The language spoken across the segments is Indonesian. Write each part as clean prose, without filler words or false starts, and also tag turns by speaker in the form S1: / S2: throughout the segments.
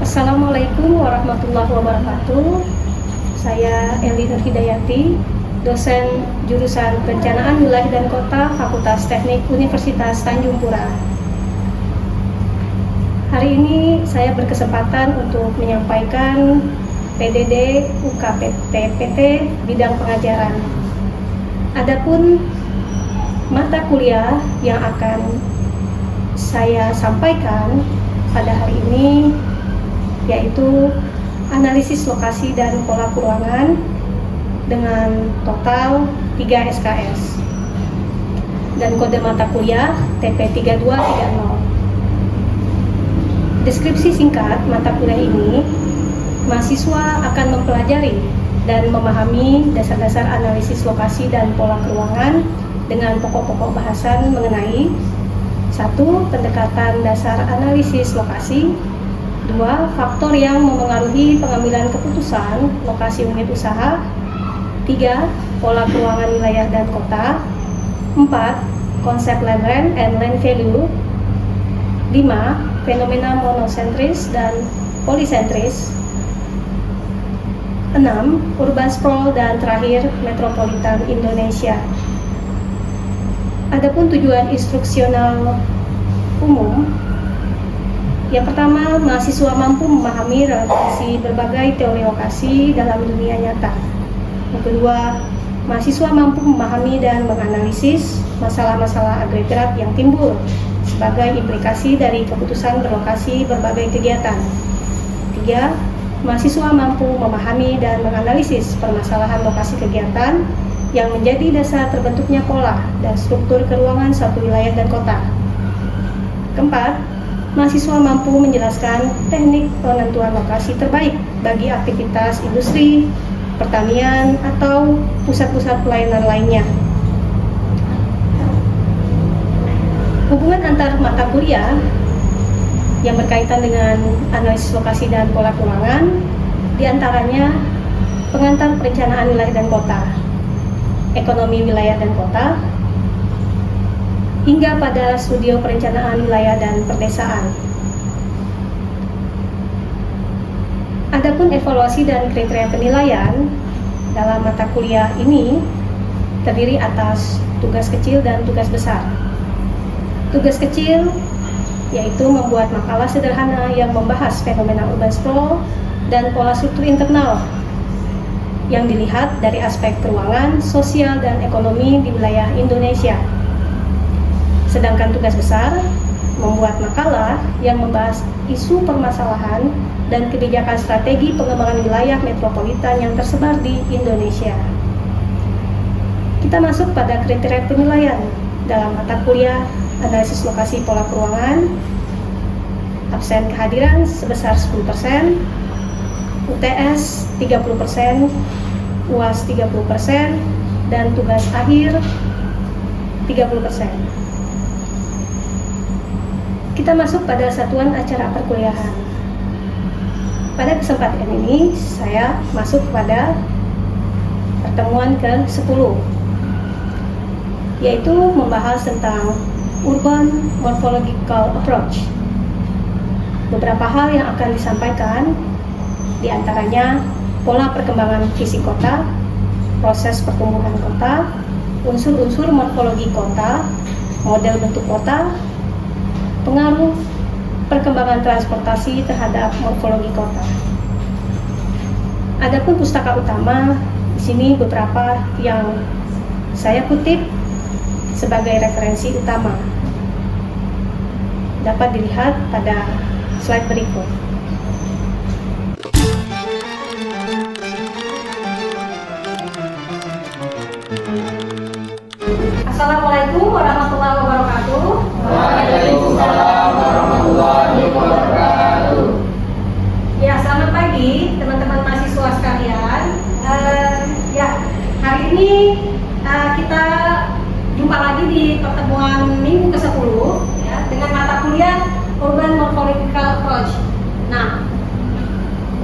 S1: Assalamualaikum warahmatullahi wabarakatuh. Saya Eli Nur Hidayati, dosen jurusan Perencanaan Wilayah dan Kota Fakultas Teknik Universitas Tanjung Pura. Hari ini saya berkesempatan untuk menyampaikan PDD UKPT bidang pengajaran. Adapun mata kuliah yang akan saya sampaikan pada hari ini yaitu analisis lokasi dan pola keuangan dengan total 3 SKS dan kode mata kuliah TP3230. Deskripsi singkat mata kuliah ini, mahasiswa akan mempelajari dan memahami dasar-dasar analisis lokasi dan pola keuangan dengan pokok-pokok bahasan mengenai 1. Pendekatan dasar analisis lokasi, 2. Faktor yang memengaruhi pengambilan keputusan lokasi unit usaha, 3. Pola keuangan wilayah dan kota, 4. Konsep land rent and land value, 5. Fenomena monosentris dan polisentris, 6. Urban sprawl, dan terakhir metropolitan Indonesia. Adapun tujuan instruksional umum, yang pertama, mahasiswa mampu memahami relevansi berbagai teori lokasi dalam dunia nyata. Yang kedua, mahasiswa mampu memahami dan menganalisis masalah-masalah agregat yang timbul sebagai implikasi dari keputusan berlokasi berbagai kegiatan. Tiga, mahasiswa mampu memahami dan menganalisis permasalahan lokasi kegiatan yang menjadi dasar terbentuknya pola dan struktur keuangan suatu wilayah dan kota. Keempat, mahasiswa mampu menjelaskan teknik penentuan lokasi terbaik bagi aktivitas industri, pertanian, atau pusat-pusat pelayanan lainnya. Hubungan antar mata kuliah yang berkaitan dengan analisis lokasi dan pola keuangan, diantaranya pengantar perencanaan wilayah dan kota, ekonomi wilayah dan kota, hingga pada studio perencanaan wilayah dan perdesaan. Adapun evaluasi dan kriteria penilaian dalam mata kuliah ini terdiri atas tugas kecil dan tugas besar. Tugas kecil yaitu membuat makalah sederhana yang membahas fenomena urban sprawl dan pola struktur internal yang dilihat dari aspek keuangan, sosial, dan ekonomi di wilayah Indonesia. Sedangkan tugas besar membuat makalah yang membahas isu permasalahan dan kebijakan strategi pengembangan wilayah metropolitan yang tersebar di Indonesia. Kita masuk pada kriteria penilaian dalam mata kuliah analisis lokasi pola keuangan. Absen kehadiran sebesar 10%, UTS 30%, UAS 30%, dan tugas akhir 30%. Kita masuk pada satuan acara perkuliahan. Pada kesempatan ini, saya masuk pada pertemuan ke-10, yaitu membahas tentang Urban Morphological Approach. Beberapa hal yang akan disampaikan, diantaranya pola perkembangan fisik kota, proses pertumbuhan kota, unsur-unsur morfologi kota, model bentuk kota, pengaruh perkembangan transportasi terhadap morfologi kota. Adapun pustaka utama, di sini beberapa yang saya kutip sebagai referensi utama. Dapat dilihat pada slide berikut. Assalamualaikum warahmatullahi wabarakatuh.
S2: Waalaikumsalam warahmatullahi wabarakatuh.
S1: Ya, selamat pagi teman-teman mahasiswa sekalian. Hari ini kita jumpa lagi di pertemuan minggu ke-10 ya, dengan mata kuliah Urban Morphological Approach. Nah,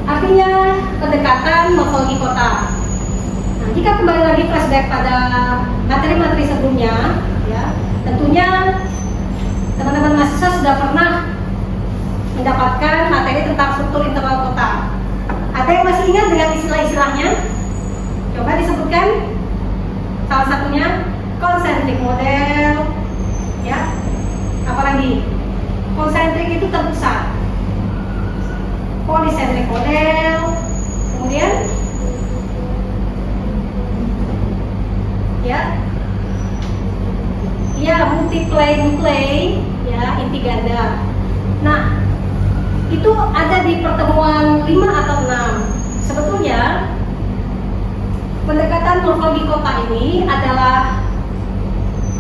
S1: artinya pendekatan morfologi kota. Nah, jika kembali lagi flashback pada materi-materi sebelumnya, ya, struktur internal kota. Ada yang masih ingat dengan istilah-istilahnya? Coba disebutkan. Salah satunya concentric model, ya. Apalagi? Konsentrik itu terpusat. Polycentric model, kemudian ya multiplay, ya, inti ganda. Nah, itu ada di pertemuan 5 atau 6. Sebetulnya pendekatan morfologi kota ini adalah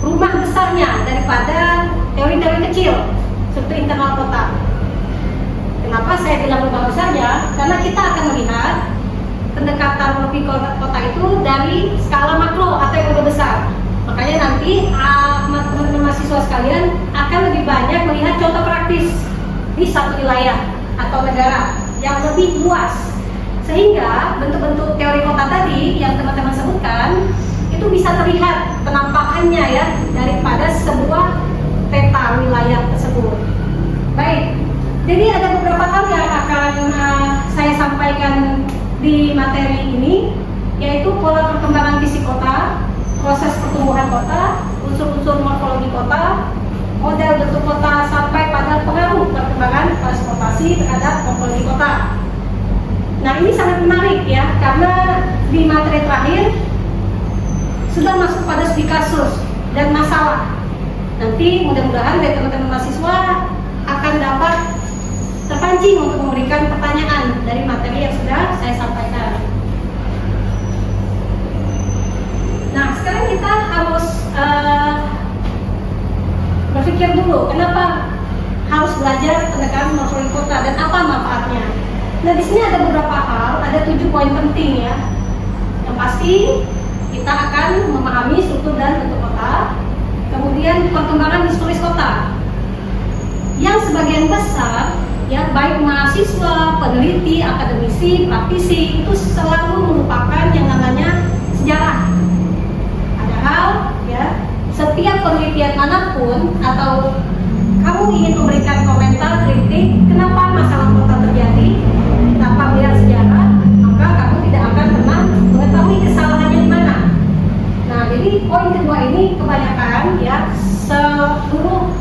S1: rumah besarnya daripada teori-teori kecil struktur internal kota. Kenapa saya bilang rumah besarnya? Karena kita akan melihat pendekatan morfologi kota itu dari skala makro atau yang lebih besar. Makanya nanti teman-teman mahasiswa sekalian akan lebih banyak melihat contoh praktis di satu wilayah atau negara yang lebih luas, sehingga bentuk-bentuk teori kota tadi yang teman-teman sebutkan itu bisa terlihat penampakannya ya daripada sebuah peta wilayah tersebut. Baik, jadi ada beberapa hal yang akan saya sampaikan di materi ini, yaitu pola perkembangan fisik kota, proses pertumbuhan kota, unsur-unsur morfologi kota, model bentuk kota, sampai pada pengaruh perkembangan transportasi terhadap morfologi kota. Nah, ini sangat menarik ya, karena di materi terakhir sudah masuk pada studi kasus dan masalah. Nanti mudah-mudahan dari teman-teman mahasiswa akan dapat terpancing untuk memberikan pertanyaan dari materi yang sudah saya sampaikan. Nah, sekarang kita harus berpikir dulu kenapa harus belajar pendekatan morfologi kota dan apa manfaatnya. Nah, di sini ada beberapa hal, ada 7 poin penting ya. Yang pasti kita akan memahami struktur dan bentuk kota, kemudian perkembangan historis kota, yang sebagian besar ya baik mahasiswa, peneliti, akademisi, praktisi itu selalu melupakan yang namanya sejarah. Padahal ya setiap penelitian manapun atau kamu ingin memberikan komentar kritik kenapa masalah kota terjadi tanpa melihat sejarah, maka kamu tidak akan pernah mengetahui kesalahannya di mana. Nah, jadi poin kedua ini kebanyakan ya seluruh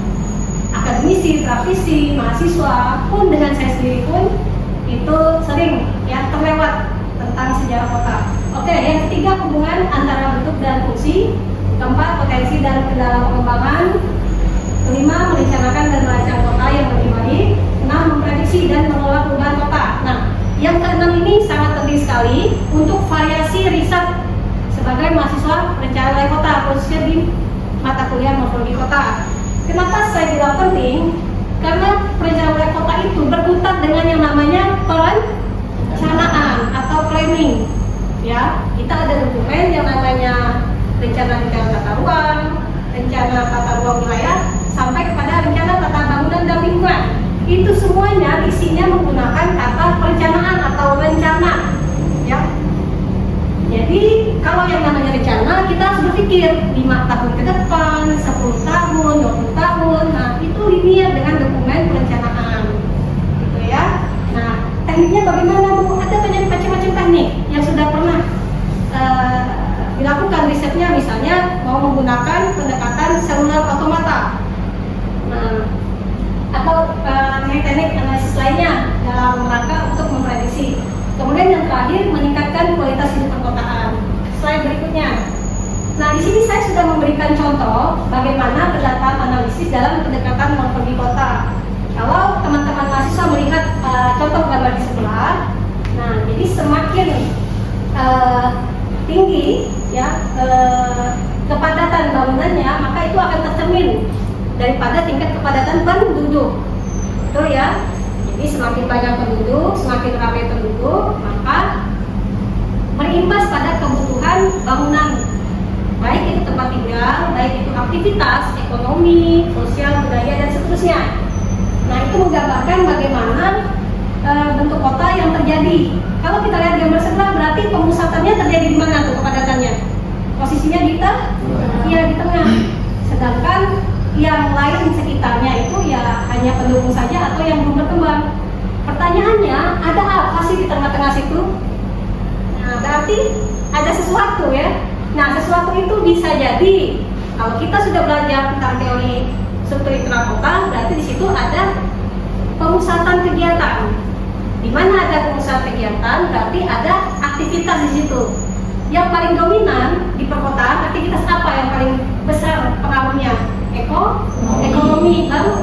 S1: akademisi, praktisi, mahasiswa pun dengan saya sendiri pun itu sering ya terlewat tentang sejarah kota. Oke, yang ketiga hubungan antara bentuk dan fungsi, keempat potensi dan kendala pengembangan, kelima merencanakan dan merancang kota yang lebih baik, enam memprediksi dan mengelola perubahan kota. Nah, yang keenam ini sangat penting sekali untuk variasi riset sebagai mahasiswa perencanaan wilayah kota, khususnya di mata kuliah morfologi kota. Kenapa saya bilang penting? Karena perencanaan wilayah kota itu berkutat dengan yang namanya perencanaan atau planning. Ya, kita ada dokumen yang namanya rencana tata ruang, rencana tata ruang wilayah, sampai kepada rencana tata bangunan dan lingkungan. Itu semuanya isinya menggunakan kata perencanaan atau rencana. Ya. Jadi kalau yang namanya rencana, kita harus berpikir 5 tahun ke depan, 10 tahun, 20 tahun. Nah, itu linear dengan dokumen perencanaan. Gitu ya. Nah, tekniknya bagaimana, Bu? Ada banyak macam-macam teknik yang sudah pernah dilakukan risetnya, misalnya mau menggunakan pendekatan seluler automata. Nah, atau teknik analisis lainnya dalam rangka untuk memprediksi. Kemudian yang terakhir, meningkatkan kualitas hidup perkotaan. Slide berikutnya. Nah, di sini saya sudah memberikan contoh bagaimana berdasarkan analisis dalam pendekatan morfologi kota. Kalau teman-teman mahasiswa melihat contoh gambar di sebelah, nah, jadi semakin tinggi ya kepadatan bangunannya, maka itu akan tercermin daripada tingkat kepadatan penduduk. Betul ya? Jadi semakin banyak penduduk, semakin ramai penduduk, maka berimbas pada kebutuhan bangunan, baik itu tempat tinggal, baik itu aktivitas ekonomi, sosial, budaya, dan seterusnya. Nah, itu menggambarkan bagaimana bentuk kota yang terjadi. Kalau kita lihat gambar sebelah, berarti pemusatannya terjadi di mana tuh kepadatannya? Posisinya di tengah. Sedangkan yang lain sekitarnya itu ya hanya pendukung saja atau yang belum berkembang. Pertanyaannya, ada apa sih di tengah-tengah situ? Nah, berarti ada sesuatu ya. Nah, sesuatu itu bisa jadi kalau kita sudah belajar tentang teori struktur internal kota, berarti di situ ada pemusatan kegiatan. Di mana ada pemusatan kegiatan, berarti ada aktivitas di situ. Yang paling dominan di perkotaan, aktivitas apa yang paling besar pengaruhnya? Ekonomi. Lalu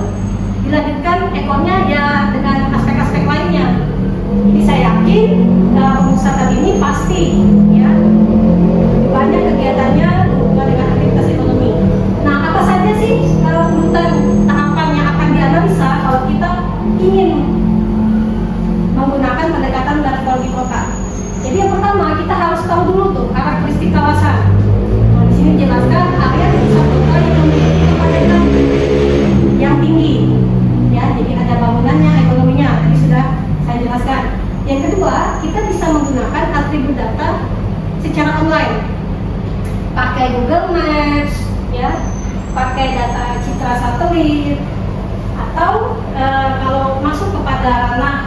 S1: dilanjutkan ekonya ya dengan aspek-aspek lainnya. Jadi saya yakin pemusatan ini pasti ya banyak kegiatannya berhubungan dengan aktivitas ekonomi. Nah, apa saja sih urutan tahapan yang akan dianalisa kalau kita ingin menggunakan pendekatan morfologi kota? Jadi yang pertama kita harus tahu dulu tuh karakteristik kawasan. Nah, di sini dijelaskan area di satu kota yang memiliki kepadatan yang tinggi. Ya, jadi ada bangunannya, ekonominya. Tadi sudah saya jelaskan. Yang kedua, kita bisa menggunakan atribut data secara online. Pakai Google Maps, ya, pakai data citra satelit, atau kalau masuk kepada ranah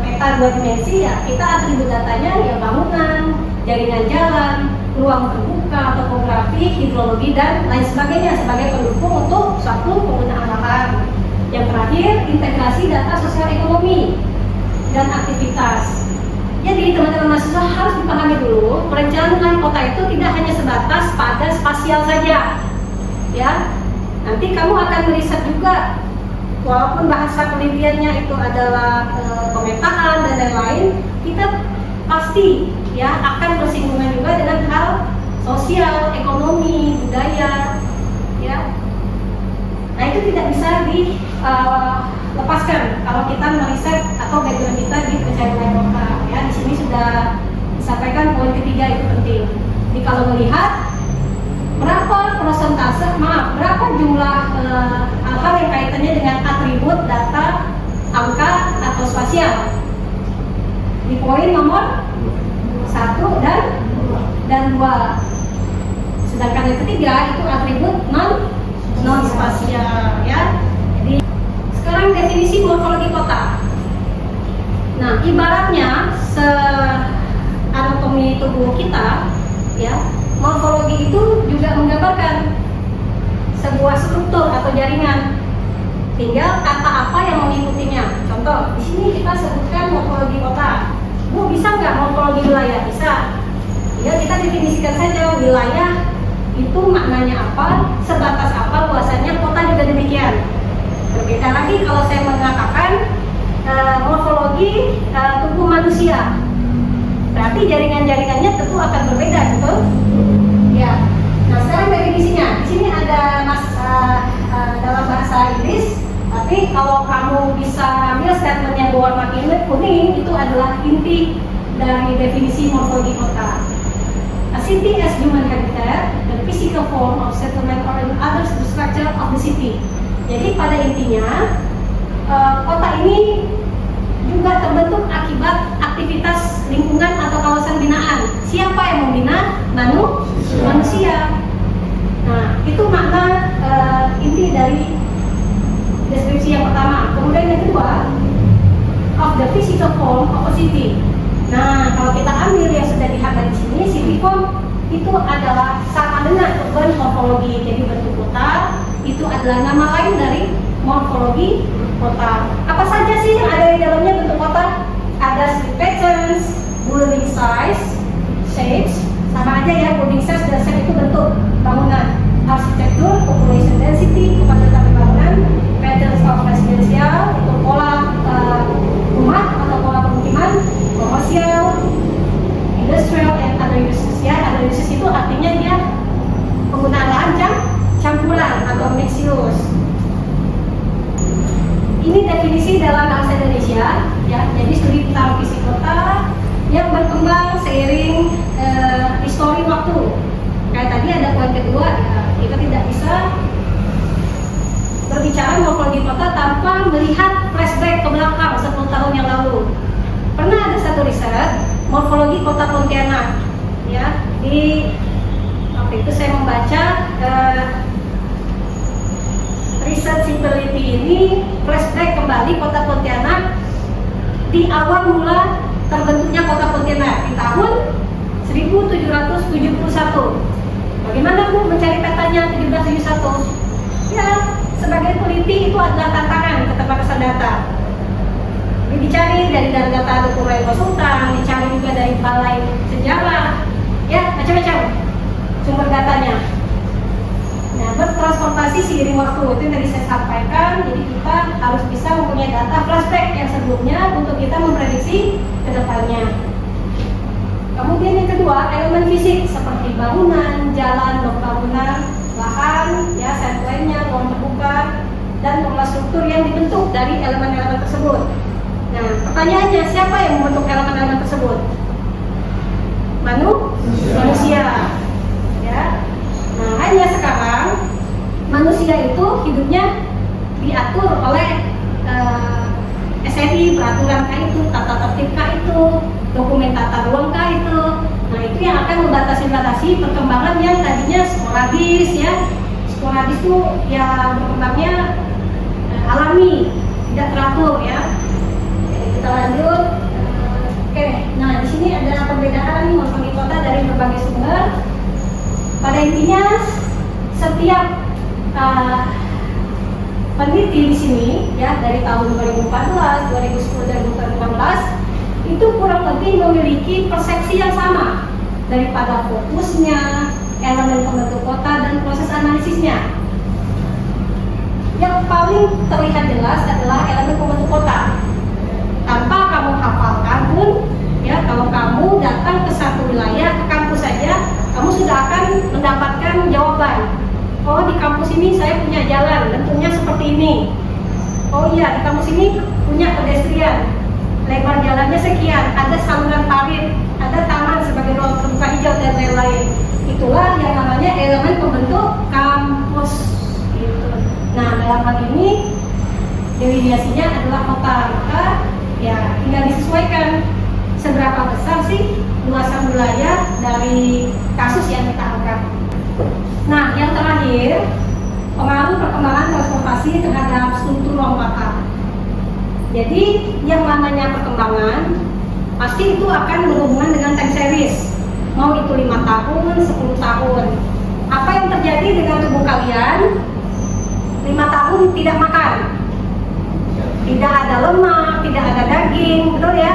S1: peta 2 dimensi ya kita atribut datanya ya bangunan, jaringan jalan, ruang terbuka, topografi, hidrologi dan lain sebagainya sebagai pendukung untuk suatu penggunaan lahan. Yang terakhir, integrasi data sosial ekonomi dan aktivitas. Jadi teman-teman mahasiswa harus dipahami dulu perencanaan kota itu tidak hanya sebatas pada spasial saja, ya. Nanti kamu akan meriset juga. Walaupun bahasa penelitiannya itu adalah pemetaan dan lain-lain, kita pasti ya akan bersinggungan juga dengan hal sosial, ekonomi, budaya, ya. Nah itu tidak bisa dilepaskan kalau kita meriset atau background kita di perencanaan kota. Ya di sini sudah disampaikan poin ketiga itu penting. Jadi kalau melihat berapa jumlah hal yang kaitannya dengan atribut data, angka atau spasial di poin nomor 1 dan 2. Sedangkan yang ketiga itu atribut non spasial, ya. Jadi sekarang definisi morfologi kota. Nah, ibaratnya anatomi tubuh kita, ya. Morfologi itu juga menggambarkan sebuah struktur atau jaringan. Tinggal kata apa yang mengikutinya. Contoh, di sini kita sebutkan morfologi kota. Bu, bisa nggak morfologi wilayah? Bisa. Ya, kita definisikan saja wilayah itu maknanya apa, sebatas apa, luasannya. Kota juga demikian. Berbeda lagi kalau saya mengatakan morfologi tubuh manusia. Berarti jaringan-jaringannya tentu akan berbeda, betul? Ya. Nah, sekarang definisinya. Di sini ada dalam bahasa Inggris, tapi kalau kamu bisa ambil statement yang berwarna kuning, itu adalah inti dari definisi morfologi kota. A city as human habitat, the physical form of settlement or other structure of the city. Jadi pada intinya, kota ini juga terbentuk akibat aktivitas lingkungan atau kawasan binaan. Siapa yang membina? Manusia. Nah, itu makna inti dari deskripsi yang pertama. Kemudian yang kedua, of the physical form of a city. Nah, kalau kita ambil yang sudah dihambat di sini, city form itu adalah sama dengan urban morfologi. Jadi bentuk kota itu adalah nama lain dari morfologi kota. Apa saja sih yang ada di dalamnya bentuk kota? Ada street patterns, building size, shapes, sama aja ya, building size dan shape itu bentuk bangunan. Arsitektur, population density, kepadatan bangunan, patterns of residential, itu pola rumah atau pola pemukiman, komersial, industrial, and other uses. Ya, other uses itu artinya dia penggunaan lahan campuran atau mixed use. Ini definisi dalam bahasa Indonesia, ya. Jadi studi tentang fisik kota yang berkembang seiring histori waktu. Kayak tadi ada poin kedua, ya, kita tidak bisa berbicara morfologi kota tanpa melihat flashback ke belakang 10 tahun yang lalu. Pernah ada satu riset morfologi kota Pontianak, ya. Di waktu itu saya membaca riset Simplicity ini flashback kembali kota Pontianak di awal mula terbentuknya Kota Pontianak di tahun 1771. Bagaimana Bu mencari petanya 1771? Ya, sebagai peneliti itu adalah tantangan keterbatasan data. Ini dicari dari data Turai Sultan, dicari juga dari balai sejarah, ya macam-macam sumber datanya. Nah, bertransformasi seiring waktu itu yang tadi saya sampaikan. Jadi kita harus bisa mempunyai data flashback yang sebelumnya untuk kita memprediksi ke depannya. Kemudian yang kedua, elemen fisik seperti bangunan, jalan, blok bangunan, lahan, ya, site-nya, ruang terbuka, dan pola struktur yang dibentuk dari elemen-elemen tersebut. Nah, pertanyaannya, siapa yang membentuk elemen-elemen tersebut? Manusia. Ya. Nah, hanya sekarang manusia itu hidupnya diatur oleh SNI, peraturan itu, tata tertib itu, dokumen tata ruang itu. Nah, itu yang akan membatasi perkembangan yang tadinya sporadis, ya. Sporadis itu ya berkembangnya alami, tidak teratur, ya. Oke, kita lanjut. Oke, nah di sini ada perbedaan morfologi kota dari berbagai sumber. Pada intinya, setiap peneliti di sini, ya, dari tahun 2014, 2010, dan 2018 itu kurang lebih memiliki persepsi yang sama daripada fokusnya, elemen pembentuk kota, dan proses analisisnya. Yang paling terlihat jelas adalah elemen pembentuk kota. Tanpa kamu hafalkan pun, ya, kalau kamu datang ke satu wilayah, ke kampus saja, kamu sudah akan mendapatkan jawaban. Oh, di kampus ini saya punya jalan, bentuknya seperti ini. Oh iya, di kampus ini punya pedestrian, lebar jalannya sekian, ada saluran parit, ada taman sebagai ruang terbuka hijau, dan lain-lain. Itulah yang namanya elemen pembentuk kampus. Gitu. Nah, dalam hal ini delineasinya adalah kota. Maka ya tinggal disesuaikan seberapa besar sih luasan wilayah dari kasus yang kita angkat. Nah, yang terakhir, pengaruh perkembangan transportasi terhadap struktur ruang kota. Jadi yang namanya perkembangan pasti itu akan berhubungan dengan time series. Mau itu 5 tahun, 10 tahun. Apa yang terjadi dengan tubuh kalian 5 tahun tidak makan, tidak ada lemak, tidak ada daging, betul ya?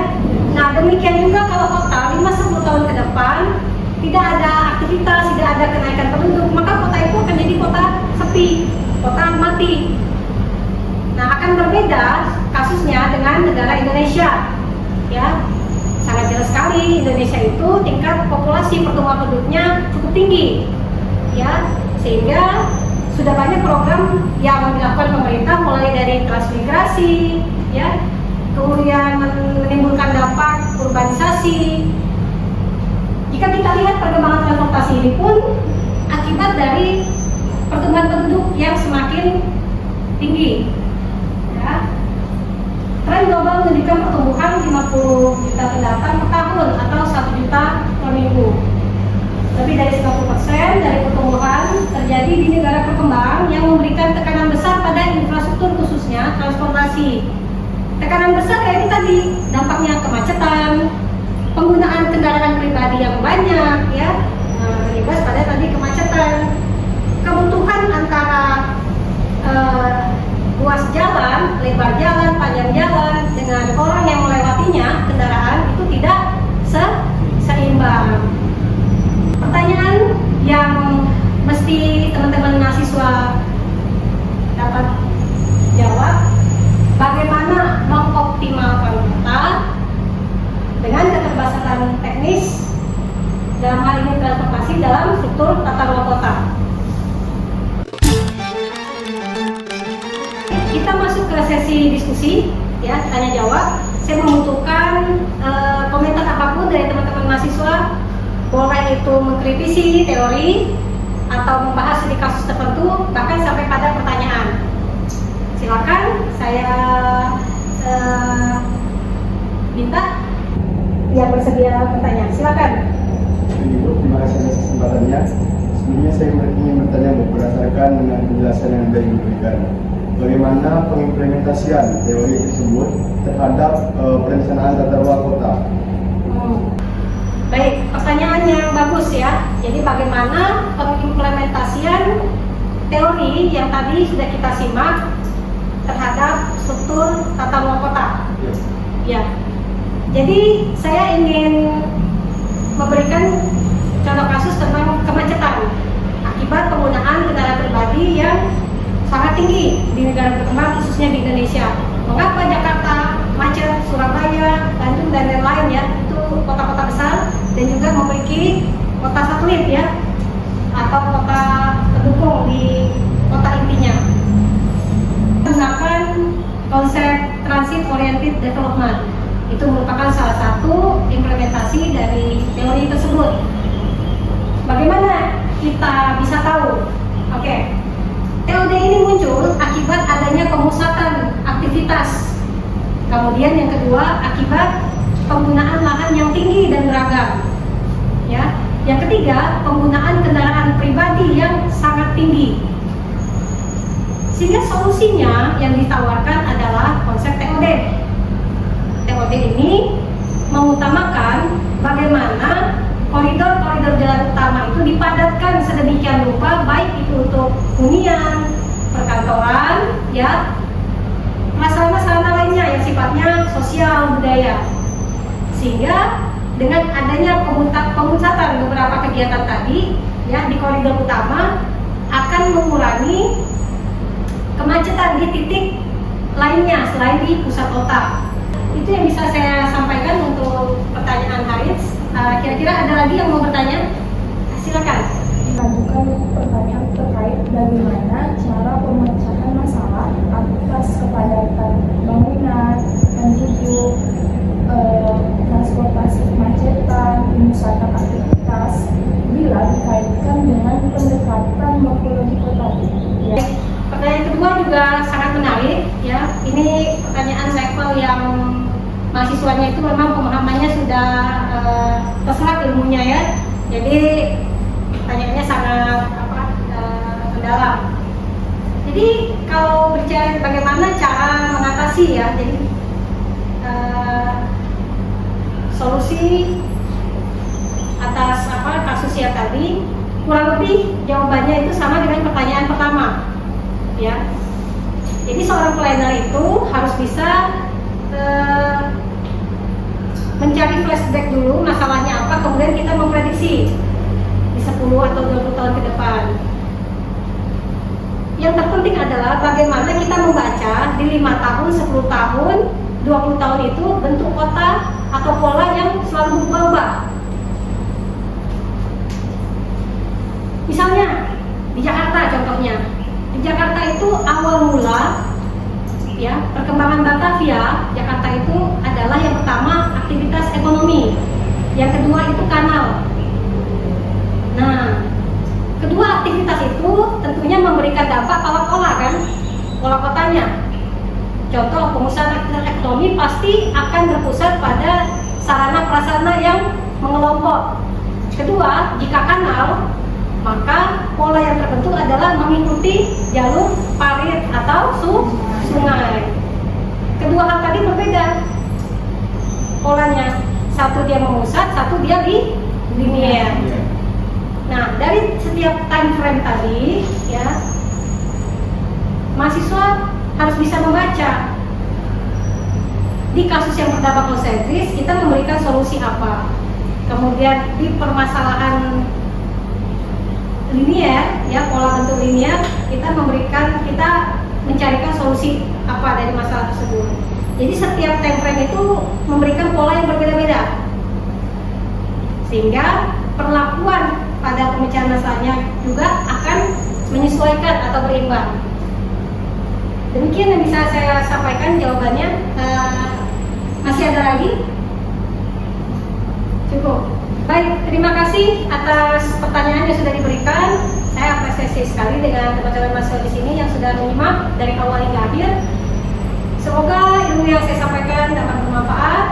S1: Nah, demikian juga kalau kota 5-10 tahun ke depan tidak ada aktivitas, tidak ada kenaikan penduduk, maka kota itu akan jadi kota sepi, kota mati. Nah, akan berbeda kasusnya dengan negara Indonesia, ya. Sangat jelas sekali Indonesia itu tingkat populasi pertumbuhan penduduknya cukup tinggi, ya, sehingga sudah banyak program yang dilakukan pemerintah, mulai dari transmigrasi, ya, kemudian menimbulkan dampak urbanisasi. Jika kita lihat perkembangan transportasi ini pun akibat dari pertumbuhan penduduk yang semakin tinggi, ya. Tren global menunjukkan pertumbuhan 50 juta pendatang per tahun atau 1 juta per minggu. Lebih dari 90% dari pertumbuhan terjadi di negara berkembang yang memberikan tekanan besar pada infrastruktur, khususnya transportasi. Tekanan besar yaitu tadi dampaknya kemacetan, penggunaan kendaraan pribadi yang banyak, ya, berimbas pada tadi kemacetan. Kebutuhan antara luas jalan, lebar jalan, panjang jalan dengan orang yang melewatinya, kendaraan itu tidak seimbang. Pertanyaan yang mesti teman-teman mahasiswa dapat jawab, bagaimana mengoptimalkan kota dengan keterbatasan teknis, dalam hal ini transportasi, dalam struktur tata ruang kota. Kita masuk ke sesi diskusi, ya, tanya jawab. Saya membutuhkan komentar apapun dari teman-teman mahasiswa, boleh itu mengkritisi teori atau membahas di kasus tertentu, bahkan sampai pada pertanyaan. Silakan, saya minta yang bersedia bertanya. Silakan.
S3: Ibu, terima kasih atas kesempatannya. Sebelumnya saya ingin bertanya, Bu, berdasarkan dengan penjelasan yang sudah diberikan. Bagaimana pengimplementasian teori tersebut terhadap perencanaan tata ruang kota?
S1: Baik, pertanyaan yang bagus ya. Jadi bagaimana pengimplementasian teori yang tadi sudah kita simak terhadap struktur tata ruang kota? Ya. Jadi saya ingin memberikan contoh kasus tentang kemacetan akibat penggunaan kendaraan pribadi yang sangat tinggi di negara berkembang, khususnya di Indonesia. Mengapa Jakarta macet, Surabaya, Bandung dan lain-lain ya, itu kota-kota besar dan juga memiliki kota satelit ya, atau kota pendukung di kota intinya. Menggunakan konsep transit oriented development, itu merupakan salah satu implementasi dari teori tersebut. Bagaimana kita bisa tahu? Oke. TOD ini muncul akibat adanya pemusatan aktivitas. Kemudian yang kedua, akibat penggunaan lahan yang tinggi dan beragam. Ya. Yang ketiga, penggunaan kendaraan pribadi yang sangat tinggi. Sehingga solusinya yang ditawarkan adalah konsep TOD. TOD ini mengutamakan bagaimana koridor-koridor jalan utama itu dipadatkan sedemikian rupa, baik itu untuk hunian, perkantoran, ya, masalah-masalah lainnya yang sifatnya sosial budaya. Sehingga dengan adanya pemusatan beberapa kegiatan tadi, ya, di koridor utama akan mengurangi kemacetan di titik lainnya selain di pusat kota. Itu yang bisa saya sampaikan untuk pertanyaan Haris. Kira-kira ada lagi yang mau bertanya? Silakan.
S4: Mengajukan pertanyaan terkait bagaimana cara pemecahan masalah atas kepadatan bangunan, penduduk, transportasi kemacetan, pemusatan aktivitas bila dikaitkan dengan pendekatan morfologi kota. Ya.
S1: Pertanyaan kedua juga sangat menarik ya. Ini pertanyaan level yang mahasiswanya itu memang pemahamannya sudah terserap ilmunya ya. Jadi pertanyaannya sangat mendalam. Jadi kalau bicara bagaimana cara mengatasi ya, jadi solusi atas kasus yang tadi kurang lebih jawabannya itu sama dengan pertanyaan pertama ya. Jadi seorang planner itu harus bisa mencari flashback dulu masalahnya apa, kemudian kita memprediksi di 10 atau 20 tahun ke depan. Yang terpenting adalah bagaimana kita membaca di 5 tahun, 10 tahun, 20 tahun itu bentuk kota atau pola yang selalu berubah. Misalnya di Jakarta contohnya. Di Jakarta itu awal mula ya, perkembangan Batavia, Jakarta itu adalah yang pertama aktivitas ekonomi, yang kedua itu kanal. Nah, kedua aktivitas itu tentunya memberikan dampak pada pola kan, pola kotanya. Contoh pengusahaan ekonomi pasti akan berpusat pada sarana prasarana yang mengelompok. Kedua, jika kanal, maka pola yang terbentuk adalah mengikuti jalur parit atau sungai. Kedua hal tadi berbeda polanya, satu dia memusat, satu dia di linier. Nah, dari setiap time frame tadi ya, mahasiswa harus bisa membaca. Di kasus yang berdampak konsentris, kita memberikan solusi apa, kemudian di permasalahan linier ya, pola bentuk linier, kita mencarikan solusi apa dari masalah tersebut. Jadi setiap time frame itu memberikan pola yang berbeda-beda, sehingga perlakuan pada pemecahan masalahnya juga akan menyesuaikan atau berimbang. Demikian yang bisa saya sampaikan jawabannya. Masih ada lagi? Cukup. Baik, terima kasih atas pertanyaan yang sudah diberikan. Saya apresiasi sekali dengan teman-teman mahasiswa di sini yang sudah menyimak dari awal hingga akhir. Semoga ilmu yang saya sampaikan dapat bermanfaat.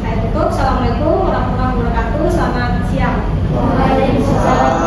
S1: Saya tutup. Assalamualaikum warahmatullahi wabarakatuh. Selamat siang.
S2: Waalaikumsalam.